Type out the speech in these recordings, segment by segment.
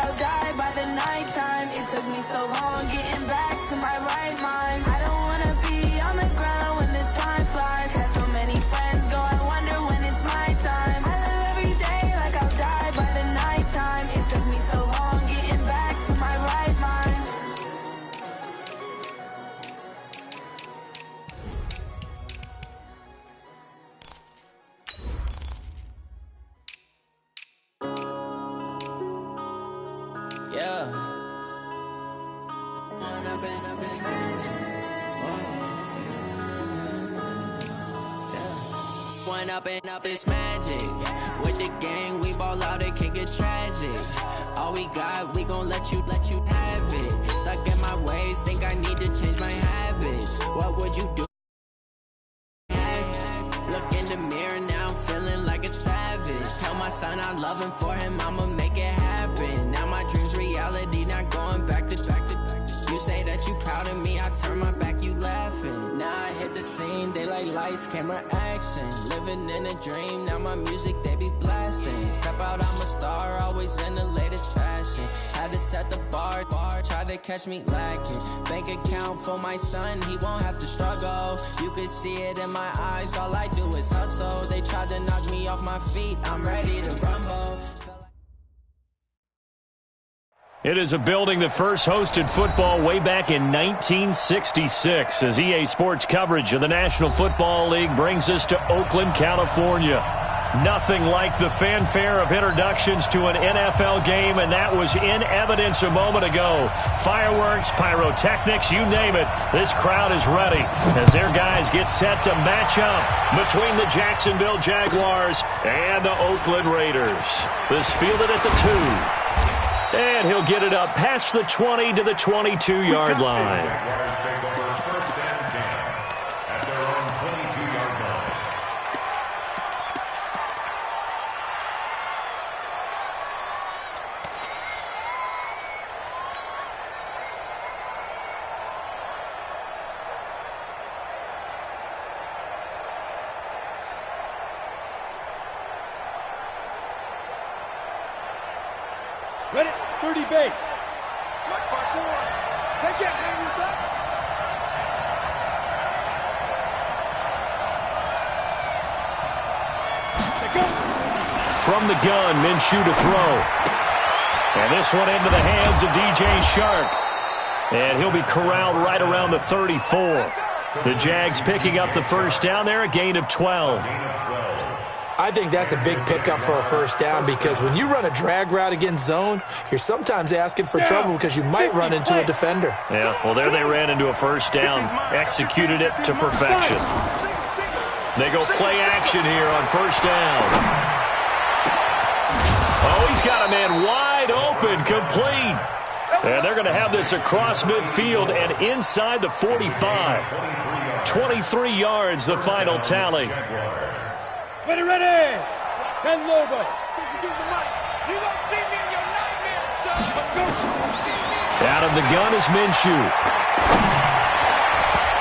I'll die by the nighttime. It took me so long getting back to my right mind. I don't wanna be on the ground when the time flies. Had so many friends go, I wonder when it's my time. I live every day like I'll die by the nighttime. It took me so long getting back to my right mind. Yeah. One up and up is magic. With the gang, we ball out, it can get tragic. All we got, we gon' let you have it. Stuck in my ways, think I need to change my habits. What would you do? Look in the mirror, now I'm feeling like a savage. Tell my son I love him, for him I'ma make it happen. Now my dream's reality, not going back to back. You say that you proud of me, I turn my back, you laughing. Now I hit the scene, they like lights, camera, action. Living in a dream, now my music, they be blasting. Step out, I'm a star, always in the latest fashion. Had to set the bar, try to catch me lacking. Bank account for my son, he won't have to struggle. You can see it in my eyes, all I do is hustle. They tried to knock me off my feet, I'm ready to rumble. It is a building that first hosted football way back in 1966 as EA Sports coverage of the National Football League brings us to Oakland, California. Nothing like the fanfare of introductions to an NFL game, and that was in evidence a moment ago. Fireworks, pyrotechnics, you name it. This crowd is ready as their guys get set to match up between the Jacksonville Jaguars and the Oakland Raiders. This fielded at the 2. And he'll get it up past the 20 to the 22-yard line. Jaguars take over first and 10 at their own 22-yard line. Ready, 30 base. Left by 4. They can't hang with us. They go. From the gun, Minshew to throw. And this one into the hands of DJ Shark. And he'll be corralled right around the 34. The Jags picking up the first down there, a gain of 12. I think that's a big pickup for a first down because when you run a drag route against zone, you're sometimes asking for trouble because you might run into a defender. Yeah, well, there they ran into a first down, executed it to perfection. They go play action here on first down. Oh, he's got a man wide open, complete. And they're going to have this across midfield and inside the 45. 23 yards, the final tally. Ready. 10 logo. You won't see me in your nightmares, son. Out of the gun is Minshew.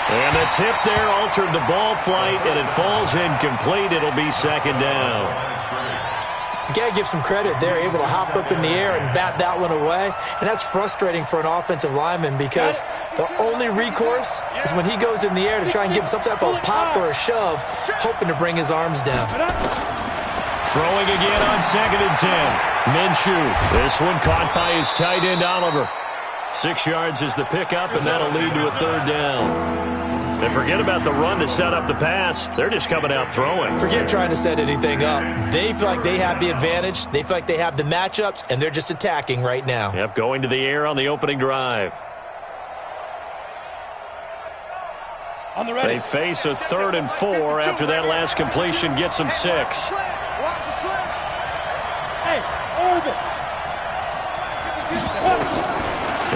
And the tip there altered the ball flight, and it falls incomplete. It'll be second down. You got to give some credit. They're able to hop up in the air and bat that one away. And that's frustrating for an offensive lineman because the only recourse is when he goes in the air to try and give some type of pop or a shove, hoping to bring his arms down. Throwing again on 2nd and 10. Minshew. This one caught by his tight end, Oliver. 6 yards is the pickup, and that'll lead to a third down. And forget about the run to set up the pass. They're just coming out throwing. Forget trying to set anything up. They feel like they have the advantage. They feel like they have the matchups, and they're just attacking right now. Yep, going to the air on the opening drive. On the ready. They face a 3rd and 4 after that last completion gets them 6. Watch the slip. Hey, orbit.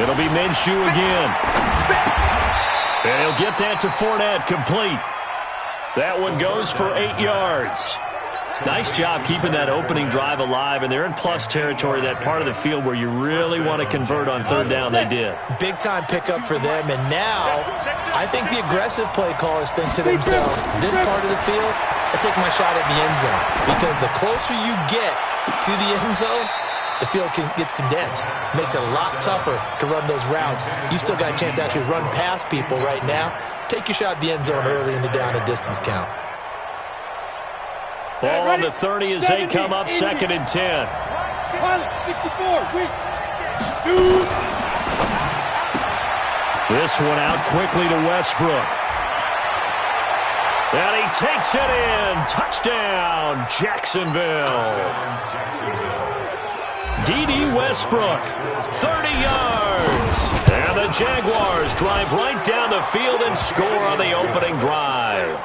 It'll be Minshew again. And he'll get that to Fournette, complete. That one goes for 8 yards. Nice job keeping that opening drive alive, and they're in plus territory, that part of the field where you really want to convert on third down. They did. Big-time pickup for them, and now I think the aggressive play callers think to themselves, this part of the field, I take my shot at the end zone. Because the closer you get to the end zone, the field gets condensed. It makes it a lot tougher to run those routes. You still got a chance to actually run past people right now. Take your shot at the end zone early in the down and distance count. Ball on the 30 as they come up 2nd and 10. 64, shoot. This one out quickly to Westbrook. And he takes it in. Touchdown, Jacksonville. D.D. Westbrook, 30 yards. And the Jaguars drive right down the field and score on the opening drive.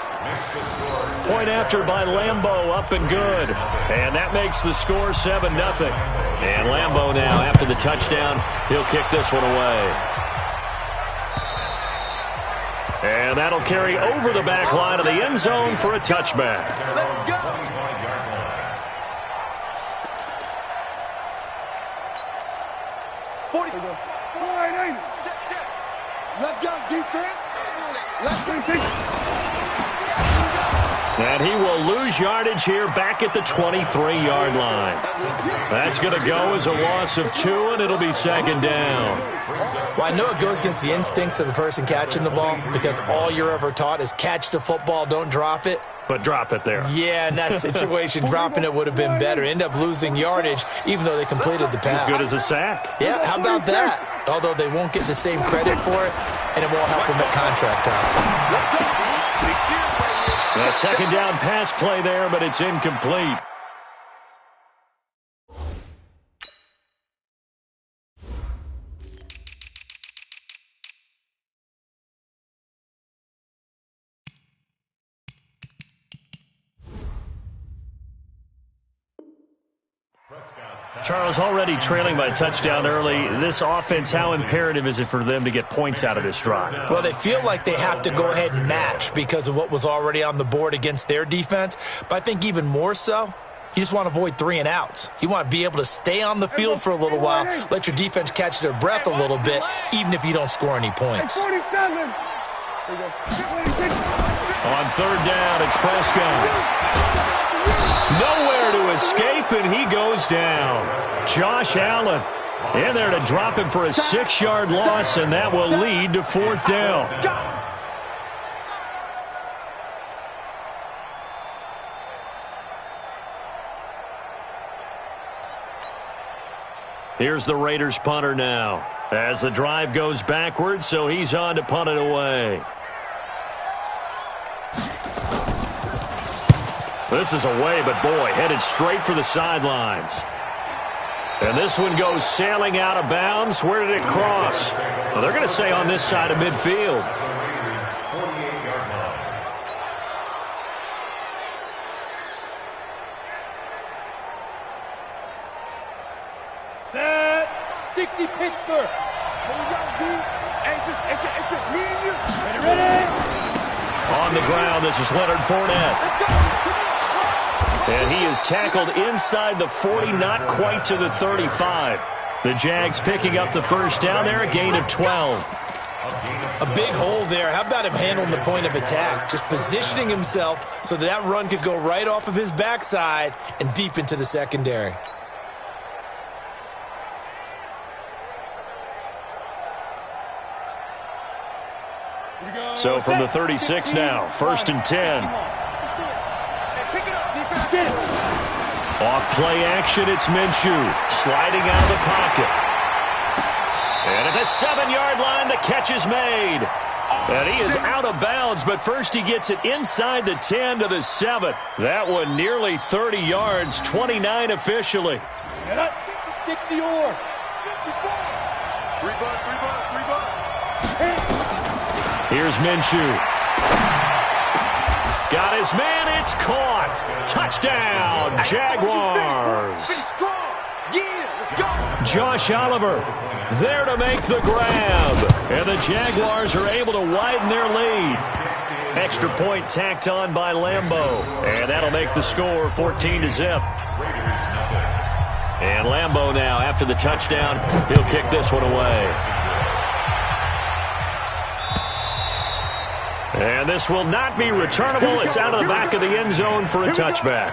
Point after by Lambeau, up and good. And that makes the score 7-0. And Lambeau now, after the touchdown, he'll kick this one away. And that'll carry over the back line of the end zone for a touchback. Let's go. 40. Let's go, defense. Let's go. And he will lose yardage here back at the 23-yard line. That's going to go as a loss of 2, and it'll be 2nd down. Well, I know it goes against the instincts of the person catching the ball because all you're ever taught is catch the football, don't drop it. But drop it there. Yeah, in that situation, dropping it would have been better. End up losing yardage, even though they completed the pass. As good as a sack. Yeah, how about that? Although they won't get the same credit for it, and it won't help them at contract time. A 2nd down pass play there, but it's incomplete. Charles, already trailing by a touchdown early. This offense, how imperative is it for them to get points out of this drive? Well, they feel like they have to go ahead and match because of what was already on the board against their defense. But I think even more so, you just want to avoid 3 and outs. You want to be able to stay on the field for a little while, let your defense catch their breath a little bit, even if you don't score any points. On 3rd down, it's Prescott. Nowhere to escape, and he goes down. Josh Allen in there to drop him for a 6-yard loss, and that will lead to 4th down. Here's the Raiders punter now as the drive goes backwards, so he's on to punt it away. This is away, but boy, headed straight for the sidelines. And this one goes sailing out of bounds. Where did it cross? Well, they're going to say on this side of midfield. Set. 60 Pittsburgh. Here we go, D. It's just me and you. Ready? On the ground, this is Leonard Fournette. And he is tackled inside the 40, not quite to the 35. The Jags picking up the 1st down there, a gain of 12. A big hole there. How about him handling the point of attack? Just positioning himself so that run could go right off of his backside and deep into the secondary. So from the 36 now, 1st and 10. Off play action, it's Minshew sliding out of the pocket. And at the 7-yard line, the catch is made. And he is out of bounds, but first he gets it inside the 10 to the 7. That one nearly 30 yards, 29 officially. 60 or. Here's Minshew. Got his man, it's caught. Touchdown, Jaguars. Josh Oliver there to make the grab. And the Jaguars are able to widen their lead. Extra point tacked on by Lambeau. And that'll make the score 14-0. And Lambeau now, after the touchdown, he'll kick this one away. And this will not be returnable. It's out of the back of the end zone for a touchback.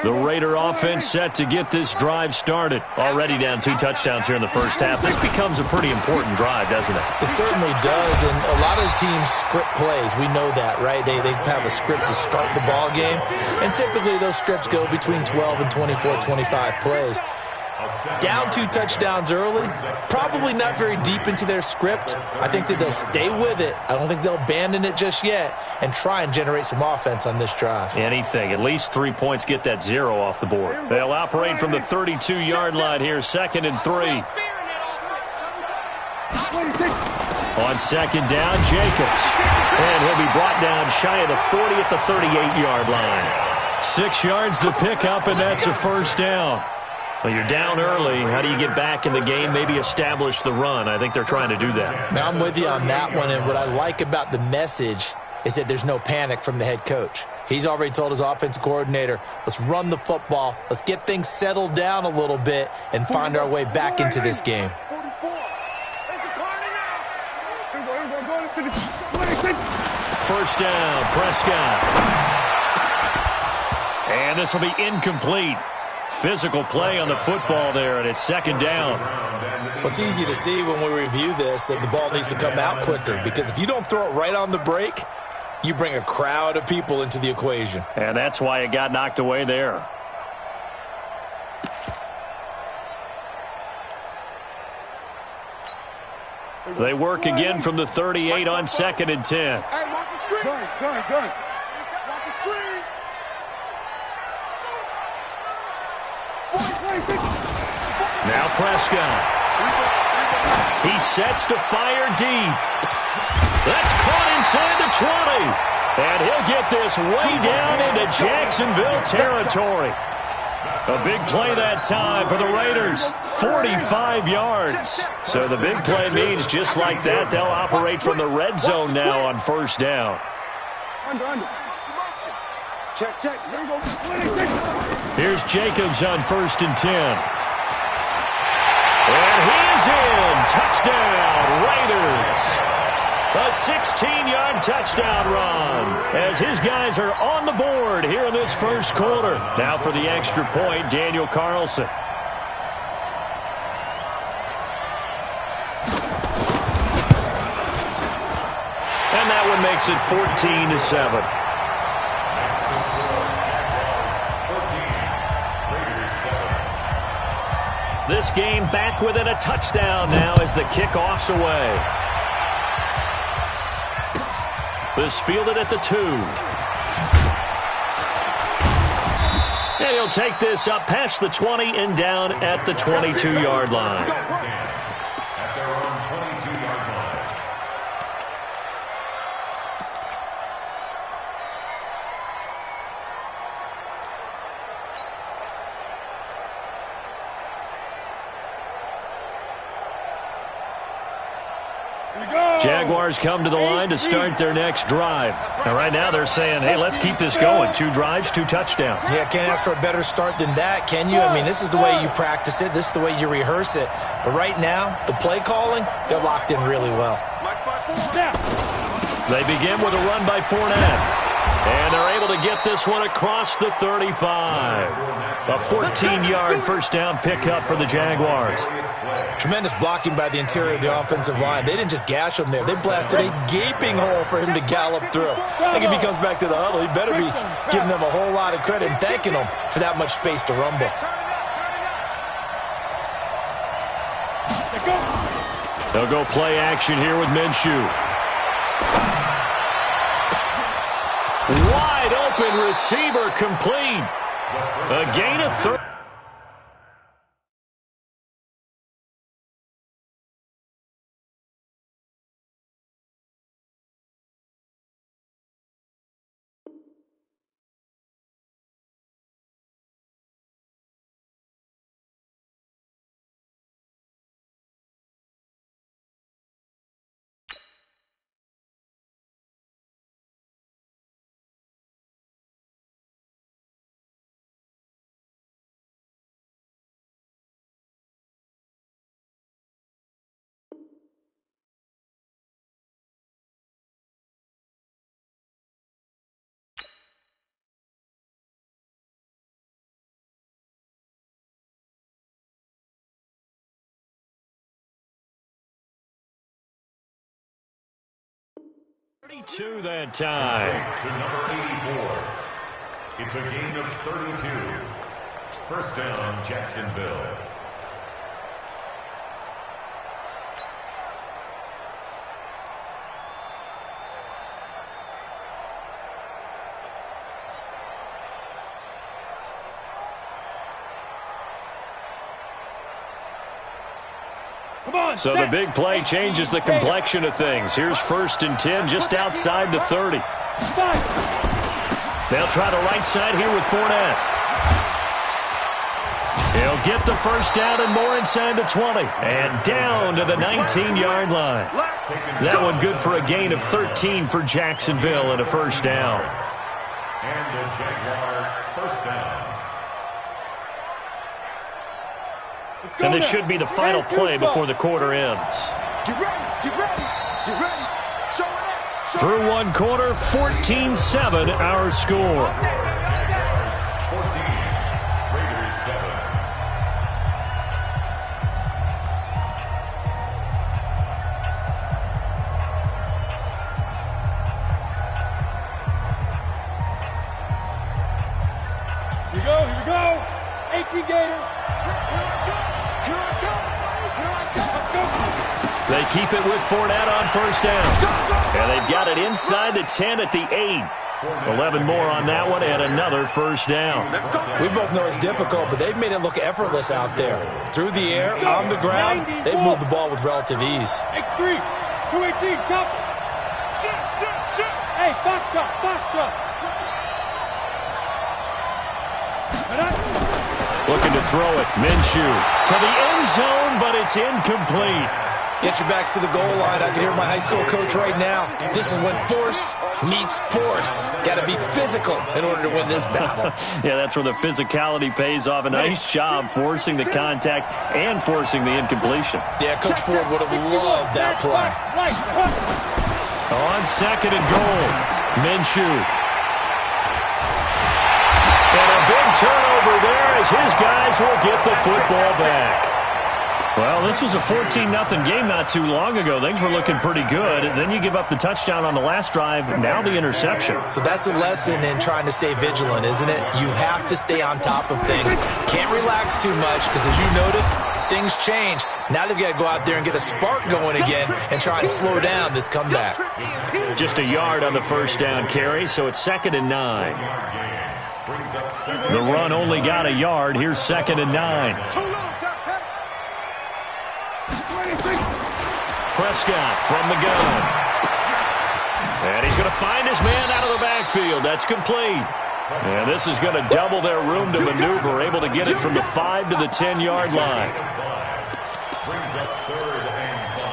The Raider offense set to get this drive started. Already down 2 touchdowns here in the first half. This becomes a pretty important drive, doesn't it? It certainly does, and a lot of the teams script plays. We know that, right? They have a script to start the ball game, and typically those scripts go between 12 and 24, 25 plays. Down 2 touchdowns early, probably not very deep into their script. I think that they'll stay with it. I don't think they'll abandon it just yet and try and generate some offense on this drive. Anything. At least 3 points, get that 0 off the board. They'll operate from the 32-yard line here, 2nd and 3. On 2nd down, Jacobs. And he'll be brought down shy of the 40 at the 38-yard line. 6 yards the pickup, and that's a first down. Well, you're down early. How do you get back in the game, maybe establish the run? I think they're trying to do that. Now, I'm with you on that one, and what I like about the message is that there's no panic from the head coach. He's already told his offensive coordinator, let's run the football, let's get things settled down a little bit and find our way back into this game. First down, Prescott. And this will be incomplete. Physical play on the football there, and it's 2nd down. Well, it's easy to see when we review this that the ball needs to come out quicker, because if you don't throw it right on the break, you bring a crowd of people into the equation. And that's why it got knocked away there. They work again from the 38 on 2nd and 10. Hey, watch the screen. Gun. Watch the screen. Now Prescott. He sets to fire deep. That's caught inside the 20. And he'll get this way down into Jacksonville territory. A big play that time for the Raiders. 45 yards. So the big play means just like that, they'll operate from the red zone now on first down. Check. There you go. Here's Jacobs on 1st and 10. And he's in. Touchdown, Raiders. A 16-yard touchdown run as his guys are on the board here in this first quarter. Now for the extra point, Daniel Carlson. And that one makes it 14-7. This game back within a touchdown now as the kickoff's away. This fielded at the 2. And he'll take this up past the 20 and down at the 22-yard line. At their own 22-yard line. Jaguars come to the line to start their next drive. And right now they're saying, hey, let's keep this going. 2 drives, 2 touchdowns. Yeah, can't ask for a better start than that, can you? I mean, this is the way you practice it. This is the way you rehearse it. But right now, the play calling, they're locked in really well. They begin with a run by Fournette. And they're able to get this one across the 35. A 14-yard first down pickup for the Jaguars. Tremendous blocking by the interior of the offensive line. They didn't just gash him there. They blasted a gaping hole for him to gallop through. I think if he comes back to the huddle, he better be giving them a whole lot of credit and thanking them for that much space to rumble. They'll go play action here with Minshew. Wide open receiver complete. A gain of 30. 32 that time. To number 84. It's a gain of 32. First down, Jacksonville. So the big play changes the complexion of things. Here's 1st and 10 just outside the 30. They'll try the right side here with Fournette. He'll get the first down and more inside the 20. And down to the 19-yard line. That one good for a gain of 13 for Jacksonville and a first down. And the Jaguar first down. And this should be the final play before the quarter ends. Get ready, get ready, get ready. Show it up. Through one quarter, 14-7 our score. 14, Raiders 7. Here we go, here we go. 18 Gators. They keep it with Fournette on first down. And they've got it inside the 10 at the 8. 11 more on that one and another first down. We both know it's difficult, but they've made it look effortless out there. Through the air, on the ground, they've moved the ball with relative ease. X3, 218, chop. Hey, box chop, box chop. Looking to throw it. Minshew to the end zone, but it's incomplete. Get your backs to the goal line. I can hear my high school coach right now. This is when force meets force. Got to be physical in order to win this battle. Yeah, that's where the physicality pays off. A nice job forcing the contact and forcing the incompletion. Yeah, Coach Ford would have loved that play. On second and goal, Minshew. And a big turnover there as his guys will get the football back. Well, this was a 14-0 game not too long ago. Things were looking pretty good. Then you give up the touchdown on the last drive, now the interception. So that's a lesson in trying to stay vigilant, isn't it? You have to stay on top of things. Can't relax too much because, as you noted, things change. Now they've got to go out there and get a spark going again and try and slow down this comeback. Just a yard on the first down carry, so it's 2nd and 9. The run only got a yard. Here's 2nd and 9. Prescott from the gun. And he's going to find his man out of the backfield. That's complete. And this is going to double their room to maneuver, able to get it from the 5 to the 10-yard line. Brings up 3rd and 5.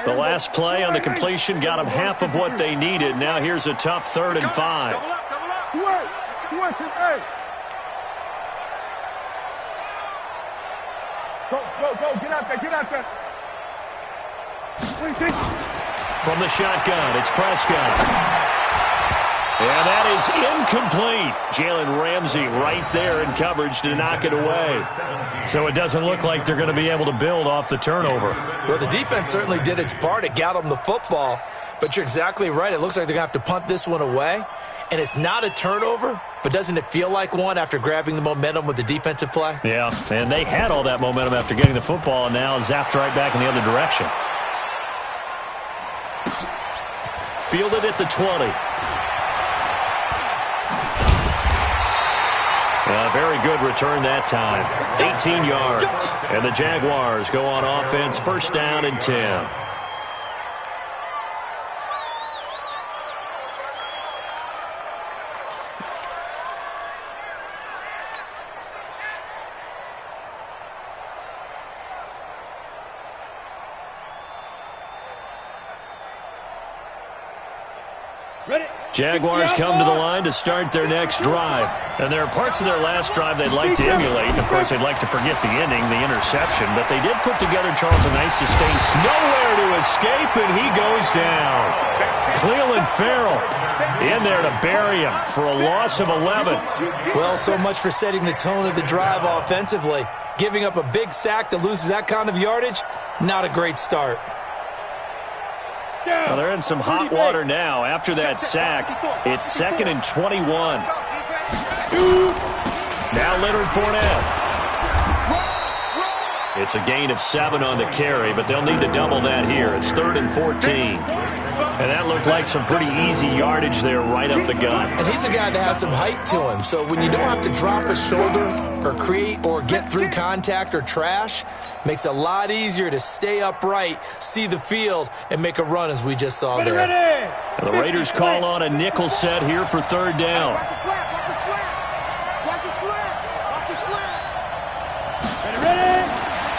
The last play on the completion got them half of what they needed. Now here's a tough 3rd and 5. Go, get out there. From the shotgun, it's Prescott. And that is incomplete. Jalen Ramsey right there in coverage to knock it away. So it doesn't look like they're going to be able to build off the turnover. Well, the defense certainly did its part. It got them the football. But you're exactly right. It looks like they're going to have to punt this one away. And it's not a turnover, but doesn't it feel like one after grabbing the momentum with the defensive play? Yeah, and they had all that momentum after getting the football and now zapped right back in the other direction. Fielded at the 20. A very good return that time. 18 yards. And the Jaguars go on offense, first down and 10. Jaguars come to the line to start their next drive. And there are parts of their last drive they'd like to emulate. And, of course, they'd like to forget the ending, the interception. But they did put together, Charles, a nice sustain. Nowhere to escape, and he goes down. Cleveland Farrell in there to bury him for a loss of 11. Well, so much for setting the tone of the drive offensively. Giving up a big sack that loses that kind of yardage, not a great start. Well, they're in some hot water now. After that sack, it's 2nd and 21. Now Leonard Fournette. It's a gain of 7 on the carry, but they'll need to double that here. It's 3rd and 14. And that looked like some pretty easy yardage there right up the gut. And he's a guy that has some height to him. So when you don't have to drop a shoulder or create or get through contact or trash, makes it a lot easier to stay upright, see the field, and make a run as we just saw there. And the Raiders call on a nickel set here for 3rd down.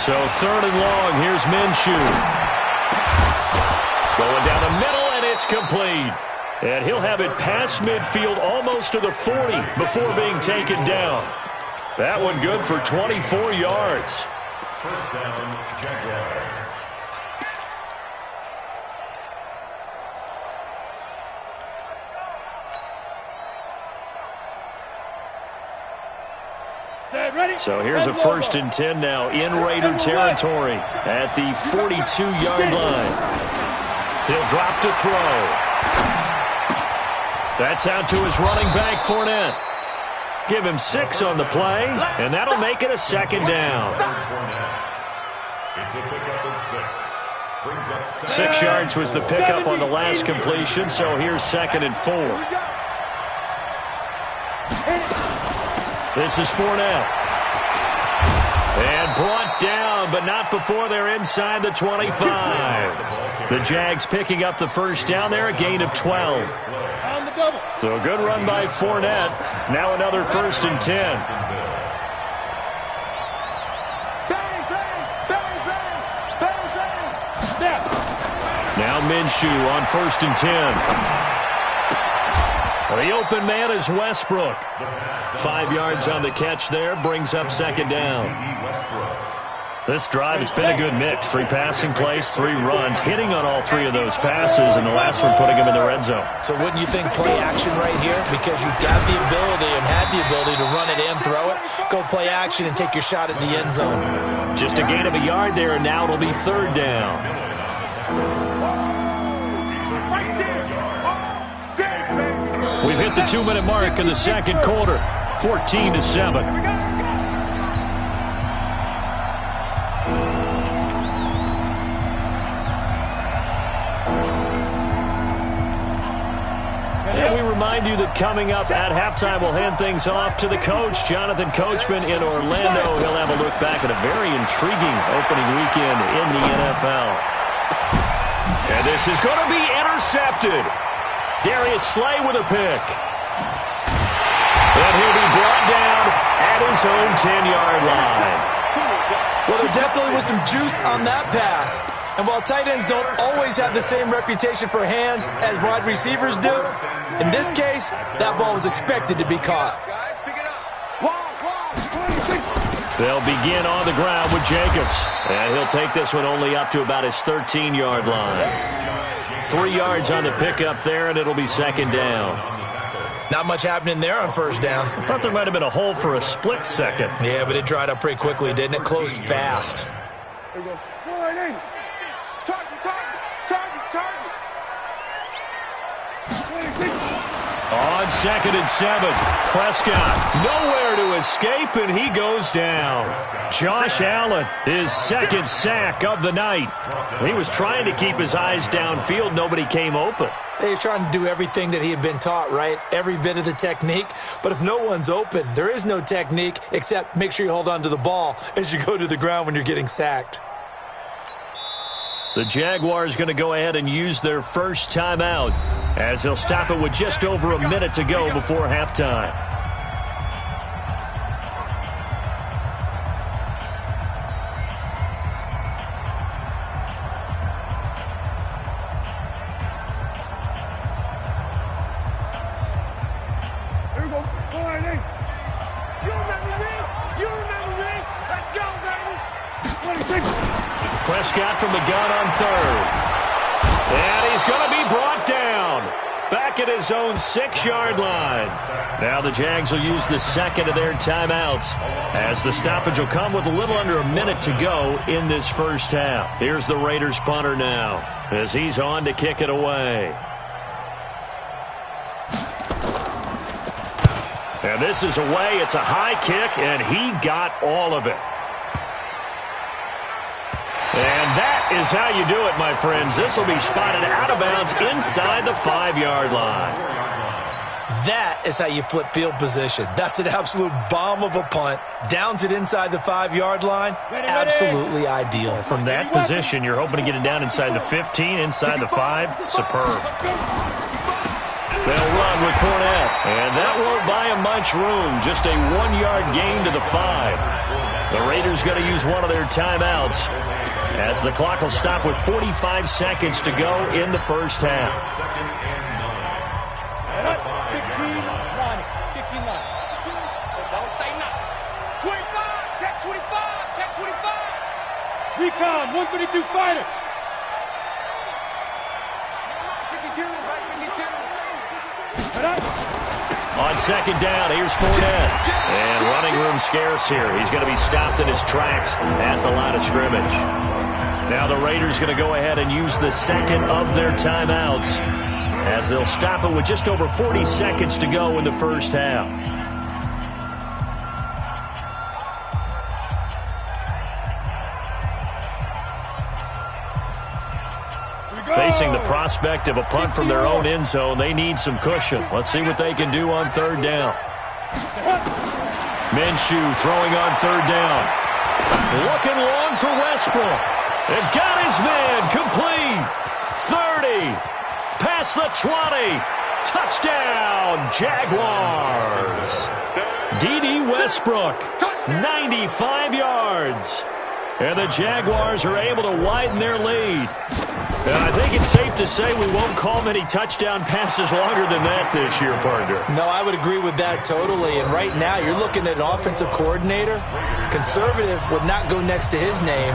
So 3rd and long, here's Minshew. Going down the middle, and it's complete. And he'll have it past midfield almost to the 40 before being taken down. That one good for 24 yards. First down, Jaguars. So here's a 1st and 10 now in Raider territory at the 42-yard line. He'll drop to throw. That's out to his running back, Fournette. Give him 6 on the play, and that'll make it a 2nd down. It's a pickup of 6. 6 yards was the pickup on the last completion, so here's 2nd and 4. This is Fournette. And brought down, but not before they're inside the 25. The Jags picking up the 1st down there, a gain of 12. So a good run by Fournette. Now another 1st and 10. Now Minshew on 1st and 10. The open man is Westbrook. 5 yards on the catch there, brings up 2nd down. This drive, it's been a good mix. 3 passing plays, 3 runs, hitting on all 3 of those passes, and the last one putting him in the red zone. So wouldn't you think play action right here? Because you've got the ability and had the ability to run it in, throw it, go play action, and take your shot at the end zone. Just a gain of a yard there, and now it'll be 3rd down. We've hit the 2-minute mark in the 2nd quarter, 14-7. And we remind you that coming up at halftime, we'll hand things off to the coach, Jonathan Coachman in Orlando. He'll have a look back at a very intriguing opening weekend in the NFL. And this is going to be intercepted. Darius Slay with a pick. And he'll be brought down at his own 10-yard line. Well, there definitely was some juice on that pass. And while tight ends don't always have the same reputation for hands as wide receivers do, in this case, that ball was expected to be caught. They'll begin on the ground with Jacobs. And he'll take this one only up to about his 13-yard line. 3 yards on the pickup there, and it'll be 2nd down. Not much happening there on 1st down. I thought there might have been a hole for a split second. Yeah, but it dried up pretty quickly, didn't it? Closed fast. On 2nd and 7, Prescott nowhere to escape, and he goes down. Josh Allen, his 2nd sack of the night. He was trying to keep his eyes downfield. Nobody came open. He's trying to do everything that he had been taught, right? Every bit of the technique. But if no one's open, there is no technique except make sure you hold on to the ball as you go to the ground when you're getting sacked. The Jaguars going to go ahead and use their first timeout as they'll stop it with just over a minute to go before halftime. Prescott from the gun on third. And he's going to be brought down. Back at his own 6-yard line. Now the Jags will use the second of their timeouts, as the stoppage will come with a little under a minute to go in this first half. Here's the Raiders punter now, as he's on to kick it away. And this is away. It's a high kick, and he got all of it. And that is how you do it, my friends. This will be spotted out of bounds inside the 5-yard line. That is how you flip field position. That's an absolute bomb of a punt. Downs it inside the 5-yard line. Absolutely ideal. From that position, you're hoping to get it down inside the 15, inside the 5. Superb. They'll run with Fournette. And that won't buy him much room. Just a 1-yard gain to the 5. The Raiders going to use one of their timeouts, as the clock will stop with 45 seconds to go in the first half. 15-9. Don't say nothing. 25, check 25, check 25. Recon, 132 fighter. 52, right 52. On second down, here's Fournette. And running room scarce here. He's going to be stopped in his tracks at the line of scrimmage. Now the Raiders going to go ahead and use the second of their timeouts, as they'll stop it with just over 40 seconds to go in the first half. Facing the prospect of a punt from their own end zone, they need some cushion. Let's see what they can do on third down. Minshew throwing on third down. Looking long for Westbrook. And got his man complete. 30. Past the 20. Touchdown, Jaguars. D.D. Westbrook, 95 yards. And the Jaguars are able to widen their lead. And I think it's safe to say we won't call many touchdown passes longer than that this year, partner. No, I would agree with that totally. And right now, you're looking at an offensive coordinator. Conservative would not go next to his name.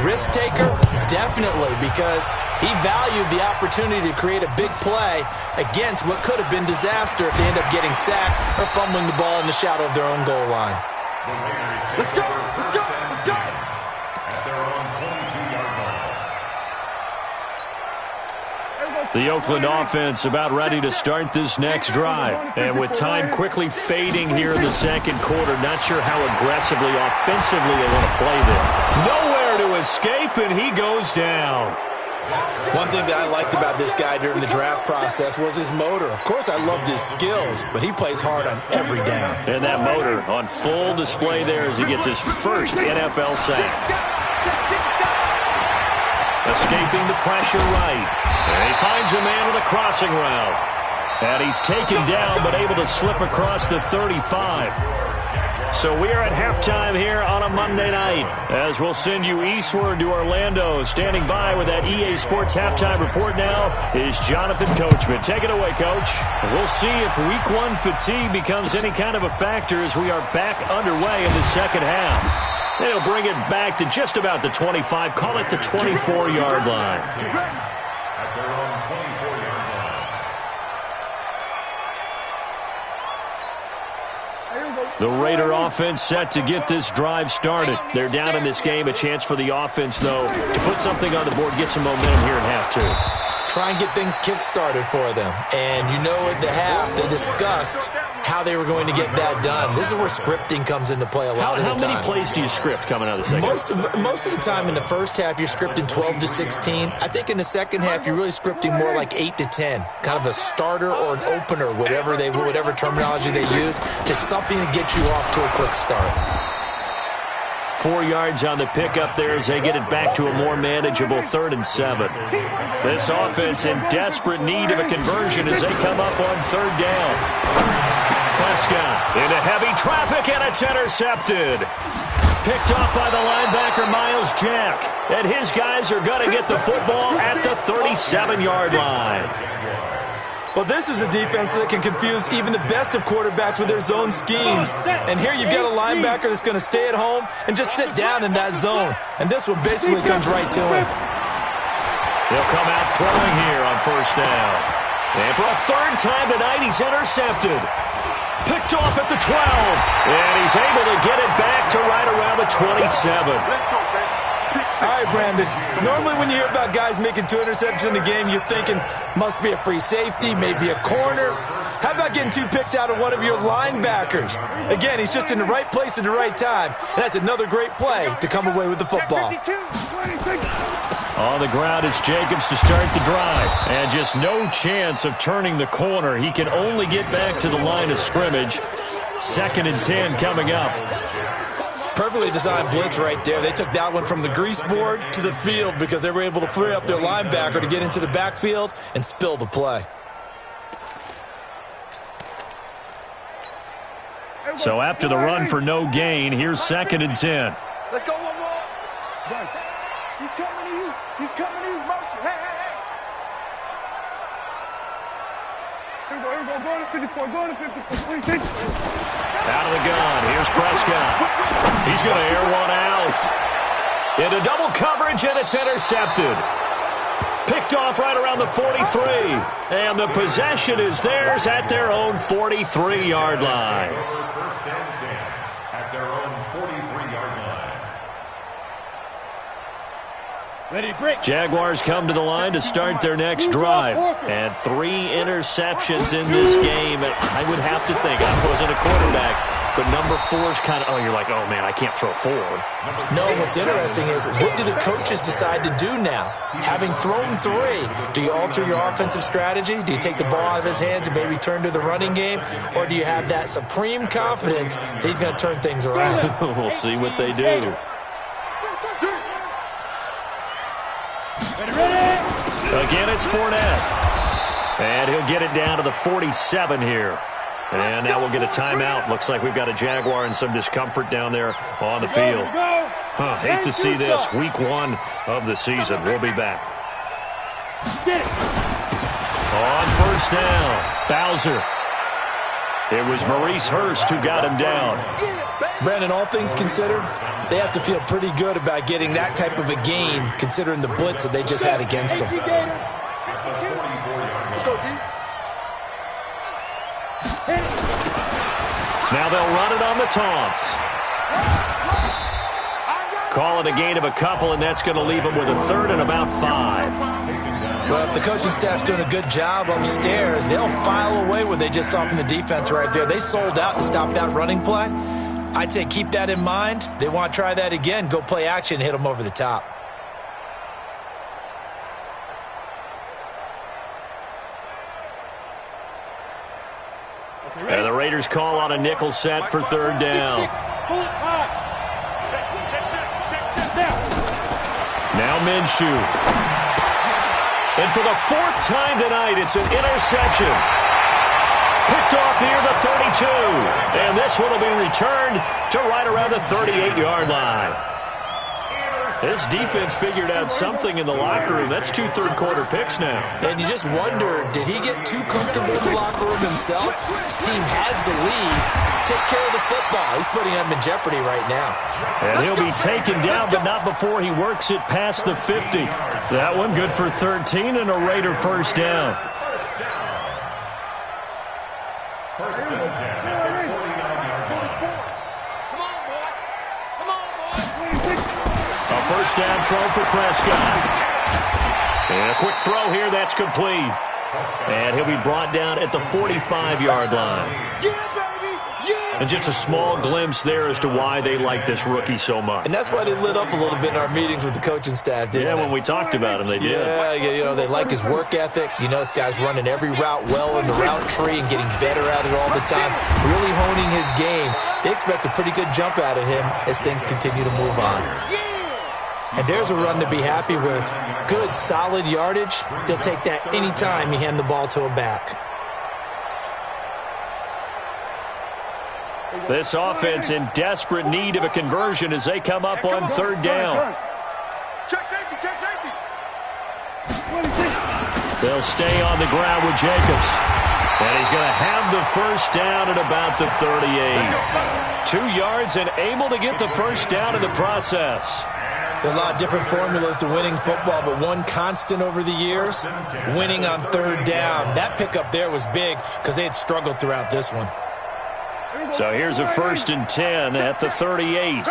Risk taker, definitely, because he valued the opportunity to create a big play against what could have been disaster if they end up getting sacked or fumbling the ball in the shadow of their own goal line. Let's go, let's go, let's go. At their own 22-yard line. The Oakland offense about ready to start this next drive. And with time quickly fading here in the second quarter, not sure how aggressively, offensively they want to play this. Nowhere to escape, and he goes down. One thing that I liked about this guy during the draft process was his motor. Of course, I loved his skills, but he plays hard on every down. And that motor on full display there as he gets his first NFL sack. Escaping the pressure right. And he finds a man with a crossing route. And he's taken down but able to slip across the 35. So we are at halftime here on a Monday night, as we'll send you eastward to Orlando. Standing by with that EA Sports halftime report now is Jonathan Coachman. Take it away, Coach. We'll see if week one fatigue becomes any kind of a factor as we are back underway in the second half. They'll bring it back to just about the 25, call it the 24-yard line. At their own 24-yard line. The Raider offense set to get this drive started. They're down in this game. A chance for the offense, though, to put something on the board, get some momentum here in half two. Try and get things kick-started for them. And you know at the half, they discussed how they were going to get that done. This is where scripting comes into play a lot of the time. How many plays do you script coming out of the second? Most of the time in the first half, you're scripting 12 to 16. I think in the second half, you're really scripting more like 8 to 10. Kind of a starter or an opener, whatever terminology they use, just something to get you off to a quick start. 4 yards on the pickup there as they get it back to a more manageable 3rd and 7. This offense in desperate need of a conversion as they come up on 3rd down. Prescott into heavy traffic, and it's intercepted. Picked off by the linebacker, Miles Jack. And his guys are going to get the football at the 37-yard line. Well, this is a defense that can confuse even the best of quarterbacks with their zone schemes. And here you've got a linebacker that's going to stay at home and just sit down in that zone. And this one basically comes right to him. He'll come out throwing here on first down. And for a third time tonight, he's intercepted. Picked off at the 12. And he's able to get it back to right around the 27. All right, Brandon. Normally when you hear about guys making 2 interceptions in the game, you're thinking must be a free safety, maybe a corner. How about getting 2 picks out of one of your linebackers? Again, he's just in the right place at the right time. And that's another great play to come away with the football. On the ground, it's Jacobs to start the drive. And just no chance of turning the corner. He can only get back to the line of scrimmage. 2nd and 10 coming up. Perfectly designed blitz right there. They took that one from the grease board to the field because they were able to free up their linebacker to get into the backfield and spill the play. So after the run for no gain, here's 2nd and 10. Let's go one more. He's coming to you. He's coming to you. Motion. Hey. Here we go. Go to 54. Go to 54. 26. Out of the gun. Here's Prescott. He's going to air one out. Into double coverage, and it's intercepted. Picked off right around the 43. And the possession is theirs at their own 43-yard line. First and 10 at their own 43-yard line. Ready to break. Jaguars come to the line to start their next drive. And 3 interceptions in this game. And I would have to think, I wasn't a quarterback, but number 4 is kind of, you're like, oh, man, I can't throw 4. No, what's interesting is what do the coaches decide to do now? Having thrown 3, do you alter your offensive strategy? Do you take the ball out of his hands and maybe turn to the running game? Or do you have that supreme confidence that he's going to turn things around? We'll see what they do. Again, it's Fournette. And he'll get it down to the 47 here. And now we'll get a timeout. Looks like we've got a Jaguar in some discomfort down there on the field. Hate to see this. Week 1 of the season. We'll be back. On first down, Bowser. It was Maurice Hurst who got him down. Brandon, all things considered, they have to feel pretty good about getting that type of a gain considering the blitz that they just had against them. Let's go, D. Now they'll run it on the taunts. Call it a gain of a couple, and that's going to leave them with a 3rd and about 5. Well, if the coaching staff's doing a good job upstairs, they'll file away what they just saw from the defense right there. They sold out to stop that running play. I'd say keep that in mind. They want to try that again, go play action, hit them over the top. And the Raiders call on a nickel set for 3rd down. Now Minshew. And for the 4th time tonight, it's an interception. Picked off near the 32. And this one will be returned to right around the 38-yard line. This defense figured out something in the locker room. That's 2 third-quarter picks now. And you just wonder, did he get too comfortable in the locker room himself? His team has the lead. Take care of the football. He's putting them in jeopardy right now. And he'll be taken down, but not before he works it past the 50. That one good for 13 and a Raider first down. First and 10 at their 49-yard line. A first down throw for Prescott. And a quick throw here, that's complete. And he'll be brought down at the 45-yard line. And just a small glimpse there as to why they like this rookie so much. And that's why they lit up a little bit in our meetings with the coaching staff, didn't they? Yeah, when we talked about him, they did. Yeah, you know, they like his work ethic. You know, this guy's running every route well in the route tree and getting better at it all the time, really honing his game. They expect a pretty good jump out of him as things continue to move on. And there's a run to be happy with. Good, solid yardage. He'll take that anytime you hand the ball to a back. This offense in desperate need of a conversion as they come up on 3rd down. Check safety, check safety. They'll stay on the ground with Jacobs. And he's going to have the first down at about the 38. 2 yards and able to get the first down in the process. There are a lot of different formulas to winning football, but one constant over the years, winning on third down. That pickup there was big because they had struggled throughout this one. So here's a 1st and 10 at the 38.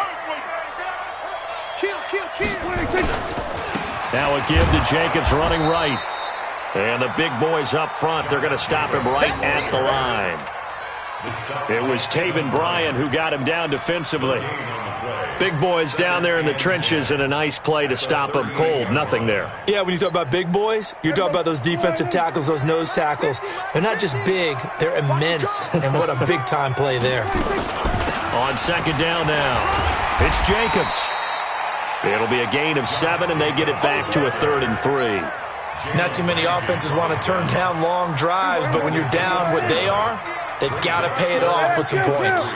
Now a give to Jacobs running right. And the big boys up front, they're going to stop him right at the line. It was Taven Bryan who got him down defensively. Big boys down there in the trenches, and a nice play to stop them cold. Nothing there. Yeah, when you talk about big boys, you're talking about those defensive tackles, those nose tackles. They're not just big, they're immense. And what a big-time play there. On 2nd down now, it's Jacobs. It'll be a gain of 7, and they get it back to a 3rd and 3. Not too many offenses want to turn down long drives, but when you're down what they are, they've got to pay it off with some points.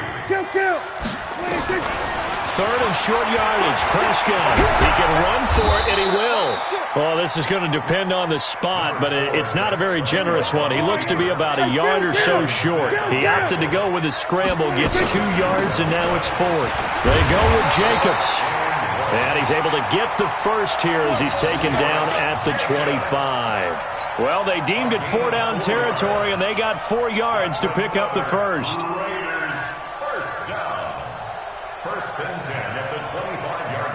3rd and short yardage. Prescott. He can run for it, and he will. Well, this is going to depend on the spot, but it's not a very generous one. He looks to be about a yard or so short. He opted to go with a scramble, gets 2 yards, and now it's 4th. They go with Jacobs. And he's able to get the first here as he's taken down at the 25. Well, they deemed it 4-down territory, and they got 4 yards to pick up the first. Raiders, first down. 1st and 10 at the 25-yard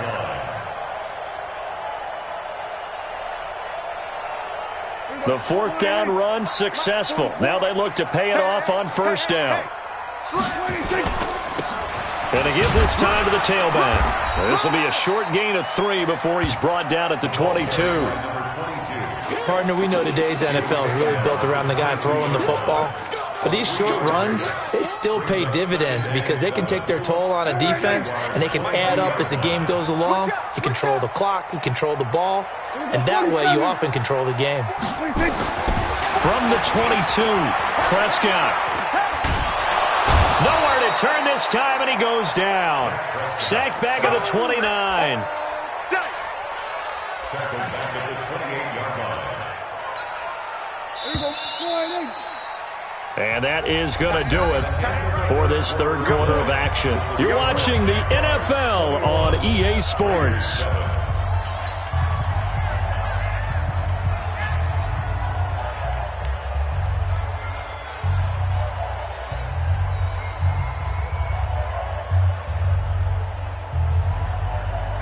line. The 4th down run successful. Now they look to pay it off on 1st down. And to give this time to the tailback. This will be a short gain of 3 before he's brought down at the 22. Partner, we know today's NFL is really built around the guy throwing the football. But these short runs, they still pay dividends because they can take their toll on a defense and they can add up as the game goes along. You control the clock, you control the ball, and that way you often control the game. From the 22, Prescott. Nowhere to turn this time, and he goes down. Sacked back at the 29. Tackled back at the 28-yard line. And that is going to do it for this 3rd quarter of action. You're watching the NFL on EA Sports.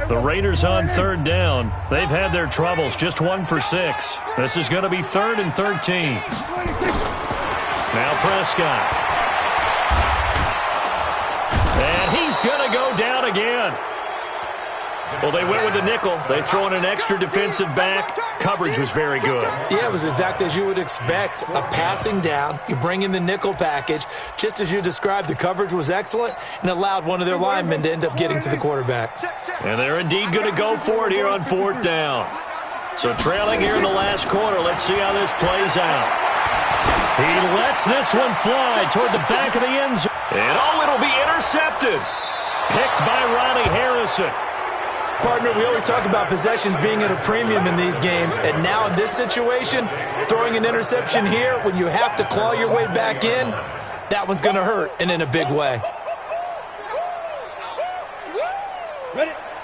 The Raiders on 3rd down. They've had their troubles, just 1 for 6. This is going to be 3rd and 13. Now Prescott. And he's going to go down again. Well, they went with the nickel. They throw in an extra defensive back. Coverage was very good. Yeah, it was exactly as you would expect. A passing down. You bring in the nickel package. Just as you described, the coverage was excellent and allowed one of their linemen to end up getting to the quarterback. And they're indeed going to go for it here on 4th down. So trailing here in the last quarter. Let's see how this plays out. He lets this one fly toward the back of the end zone. And it'll be intercepted. Picked by Ronnie Harrison. Partner, we always talk about possessions being at a premium in these games, and now in this situation, throwing an interception here when you have to claw your way back in, that one's going to hurt, and in a big way.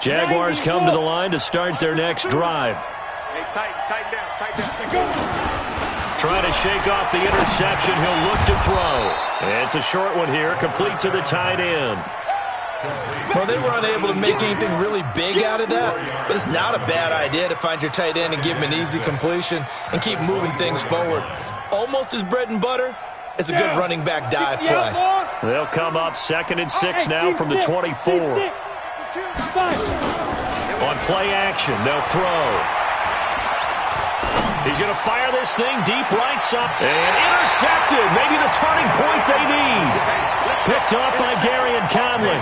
Jaguars come to the line to start their next drive. Tighten down. Trying to shake off the interception. He'll look to throw. It's a short one here, complete to the tight end. Well, they were unable to make anything really big out of that, but it's not a bad idea to find your tight end and give him an easy completion and keep moving things forward. Almost as bread and butter as a good running back dive play. They'll come up 2nd and 6 now from the 24. On play action, they'll throw. He's going to fire this thing deep right side. And intercepted. Maybe the turning point they need. Picked off by Gary and Conley.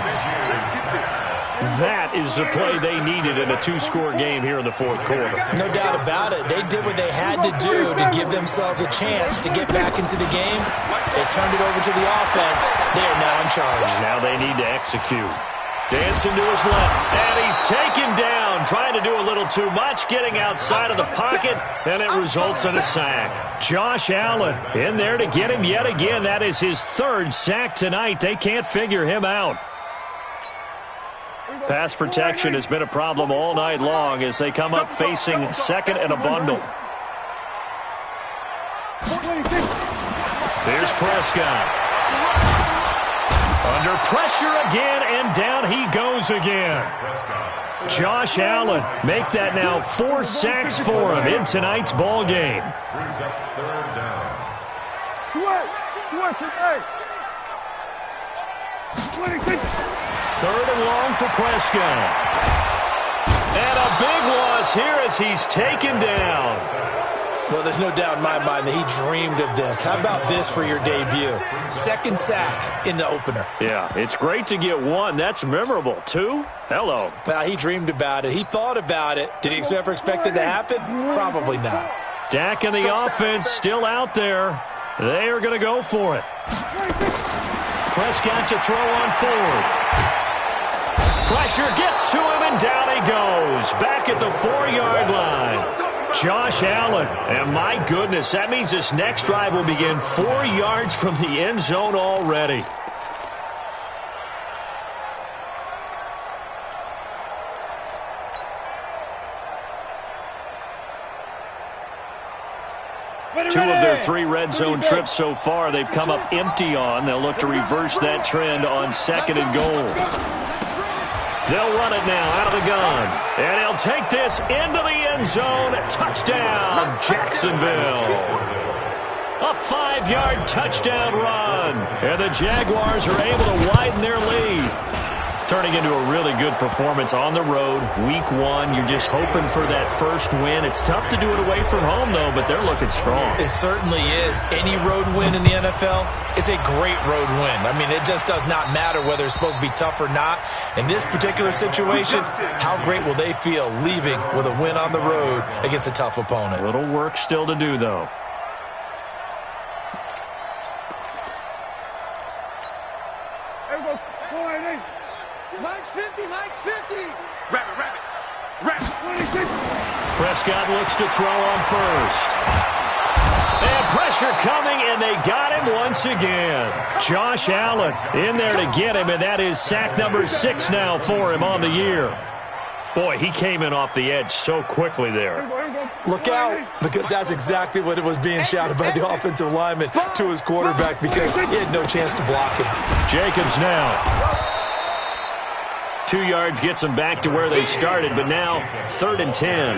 That is the play they needed in a 2-score game here in the 4th quarter. No doubt about it. They did what they had to do to give themselves a chance to get back into the game. They turned it over to the offense. They are now in charge. Now they need to execute. Dancing to his left, and he's taken down, trying to do a little too much, getting outside of the pocket, and it results in a sack. Josh Allen in there to get him yet again. That is his third sack tonight. They can't figure him out. Pass protection has been a problem all night long as they come up facing second and a bundle. Here's Prescott. Under pressure again, and down he goes again. Josh Allen, make that now 4 sacks for him in tonight's ball game. Brings up third down. Third and long for Prescott. And a big loss here as he's taken down. Well, there's no doubt in my mind that he dreamed of this. How about this for your debut? Second sack in the opener. Yeah, it's great to get 1. That's memorable. 2? Hello. Well, he dreamed about it. He thought about it. Did he ever expect it to happen? Probably not. Dak and the offense still out there. They are going to go for it. Prescott to throw on 4th. Pressure gets to him, and down he goes. Back at the 4-yard line. Josh Allen, and my goodness, that means this next drive will begin 4 yards from the end zone already. Two of their 3 red zone trips so far, they've come up empty on. They'll look to reverse that trend on 2nd and goal. They'll run it now out of the gun. And he'll take this into the end zone. Touchdown, Jacksonville. A 5-yard touchdown run. And the Jaguars are able to widen their lead. Turning into a really good performance on the road. Week 1, you're just hoping for that first win. It's tough to do it away from home, though, but they're looking strong. It certainly is. Any road win in the NFL is a great road win. I mean, it just does not matter whether it's supposed to be tough or not. In this particular situation, how great will they feel leaving with a win on the road against a tough opponent? A little work still to do, though. Mike's 50, Mike's 50. Rabbit. 26. Prescott looks to throw on 1st. And pressure coming, and they got him once again. Josh Allen in there to get him, and that is sack number 6 now for him on the year. Boy, he came in off the edge so quickly there. Look out, because that's exactly what it was being shouted by the offensive lineman to his quarterback because he had no chance to block him. Jacobs now. 2 yards gets them back to where they started, but now 3rd and 10.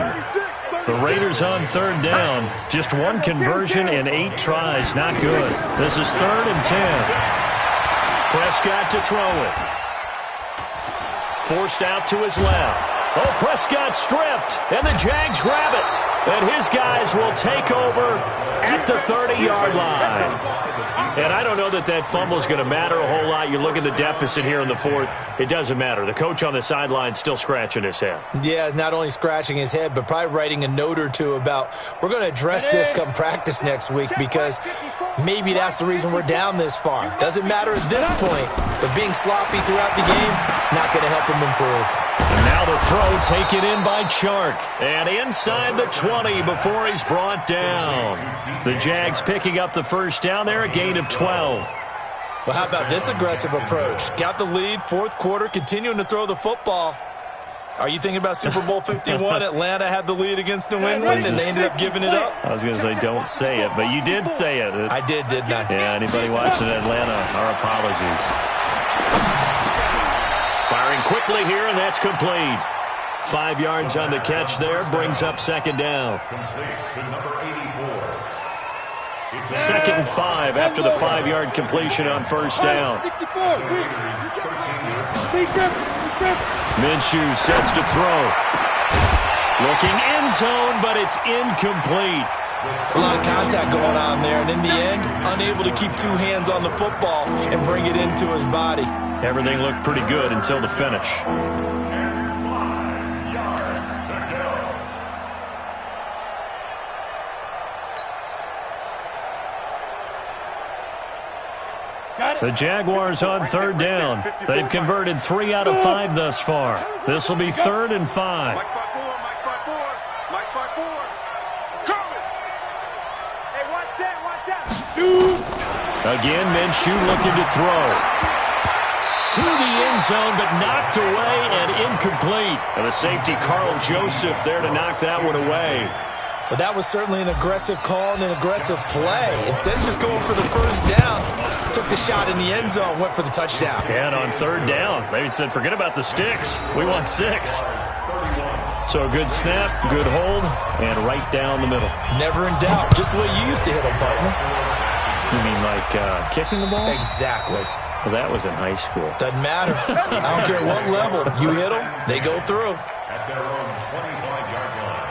The Raiders on 3rd down. Just 1 conversion and 8 tries. Not good. This is 3rd and 10. Prescott to throw it. Forced out to his left. Oh, Prescott stripped, and the Jags grab it. And his guys will take over at the 30-yard line. And I don't know that that fumble is going to matter a whole lot. You look at the deficit here in the 4th. It doesn't matter. The coach on the sideline still scratching his head. Yeah, not only scratching his head, but probably writing a note or two about we're going to address this come practice next week because maybe that's the reason we're down this far. Doesn't matter at this point, but being sloppy throughout the game, not going to help him improve. And now the throw taken in by Chark. And inside the 20 before he's brought down. The Jags picking up the first down there, a gain of 12. Well, how about this aggressive approach? Got the lead, 4th quarter, continuing to throw the football. Are you thinking about Super Bowl 51? Atlanta had the lead against New England, and they ended up giving it up? I was going to say don't say it, but you did say it. I did, didn't I? Yeah, anybody watching Atlanta, our apologies. Firing quickly here, and that's complete. 5 yards on the catch there, brings up 2nd down. Complete to number 84. 2nd and 5 after the 5-yard completion on 1st down. 64. Minshew sets to throw. Looking end zone, but it's incomplete. It's a lot of contact going on there, and in the end, unable to keep 2 hands on the football and bring it into his body. Everything looked pretty good until the finish. Got The Jaguars on third down. They've converted 3 out of 5 thus far. This will be 3rd and 5. Mike 5-4, Mike 5-4, Mike 5-4. Coming. Hey, watch that. Shoot. Again, Minshew looking to throw. To the end zone, but knocked away and incomplete. And the safety, Carl Joseph, there to knock that one away. But that was certainly an aggressive call and an aggressive play. Instead of just going for the first down, took the shot in the end zone, went for the touchdown. And on third down, they said, forget about the sticks. We want 6. So a good snap, good hold, and right down the middle. Never in doubt. Just the way you used to hit them, partner. You mean like kicking the ball? Exactly. Well, that was in high school. Doesn't matter. I don't care what level. You hit them, they go through. At their own 25-yard line.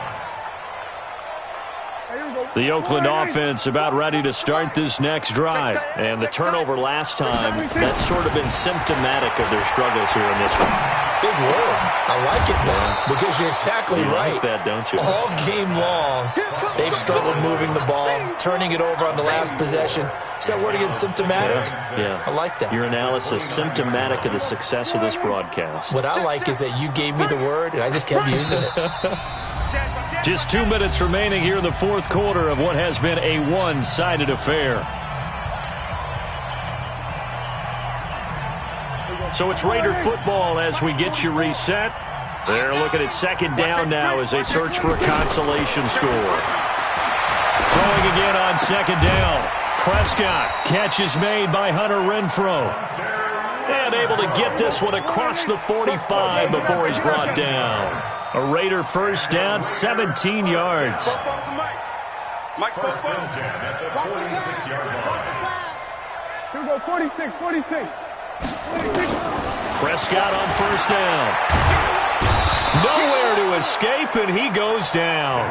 The Oakland offense about ready to start this next drive. And the turnover last time, that's sort of been symptomatic of their struggles here in this one. Big word. I like it, man, because you're exactly right. Like that, don't you? All game long, they've struggled moving the ball, turning it over on the last possession. Is that word again, symptomatic? Yeah. I like that. Your analysis, symptomatic of the success of this broadcast. What I like is that you gave me the word, and I just kept using it. Just 2 minutes remaining here in the fourth quarter of what has been a one-sided affair. So it's Raider football as we get you reset. They're looking at second down now as they search for a consolation score. Throwing again on second down. Prescott, catch is made by Hunter Renfrow. And able to get this one across the 45 before he's brought down. A Raider first down, 17 yards. First and 10 at the 46-yard line. Here we go, 46. Prescott on first down. Nowhere to escape, and he goes down.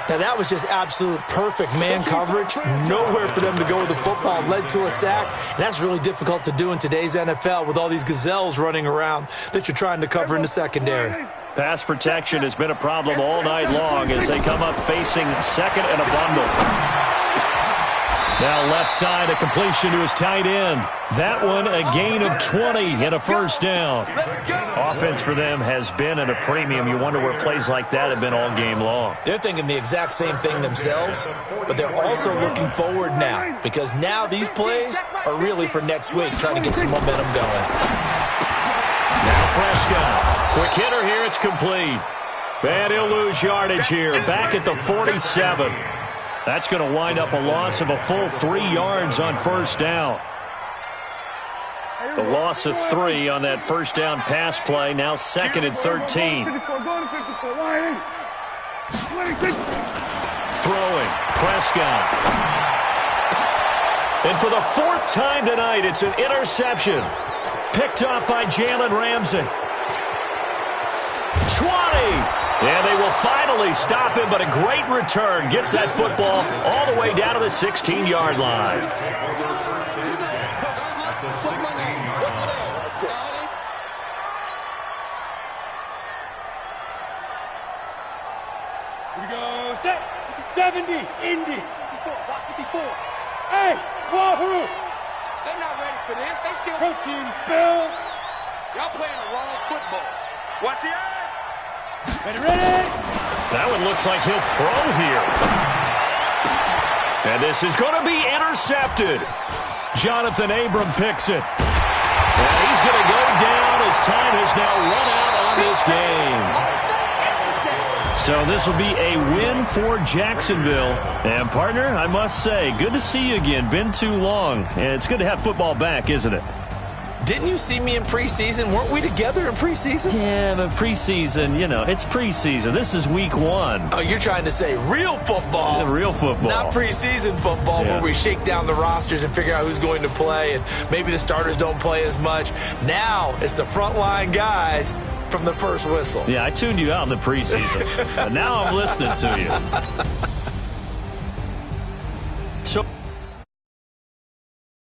Now, that was just absolute perfect man coverage. Nowhere for them to go with the football. Led to a sack, and that's really difficult to do in today's NFL with all these gazelles running around that you're trying to cover in the secondary. Pass protection has been a problem all night long as they come up facing second and a bundle. Now left side, a completion to his tight end. That one, a gain of 20 and a first down. Offense for them has been at a premium. You wonder where plays like that have been all game long. They're thinking the exact same thing themselves, but they're also looking forward now because now these plays are really for next week, trying to get some momentum going. Now Prescott. Quick hitter here, it's complete. And he'll lose yardage here, back at the 47. That's going to wind up a loss of a full 3 yards on first down. The loss of 3 on that first down pass play, now second and 13. Throwing, Prescott. And for the 4th time tonight, it's an interception. Picked up by Jalen Ramsey. 20. And they will finally stop him, but a great return. Gets that football all the way down to the 16-yard line. Here we go, set. 70, Indy. 54, block 54. Hey, Wahoo! They're not ready for this. They still... Protein spill. Y'all playing the wrong football. Watch the eye. Ready? That one looks like he'll throw here. And this is going to be intercepted. Jonathan Abram picks it. And he's going to go down as time has now run out on this game. So this will be a win for Jacksonville. And, partner, I must say, good to see you again. Been too long. And it's good to have football back, isn't it? Didn't you see me in preseason? Weren't we together in preseason? Yeah, but preseason, you know, it's preseason. This is week 1. Oh, you're trying to say real football. Yeah, real football. Not preseason football where we shake down the rosters and figure out who's going to play and maybe the starters don't play as much. Now it's the frontline guys from the first whistle. Yeah, I tuned you out in the preseason. But now I'm listening to you.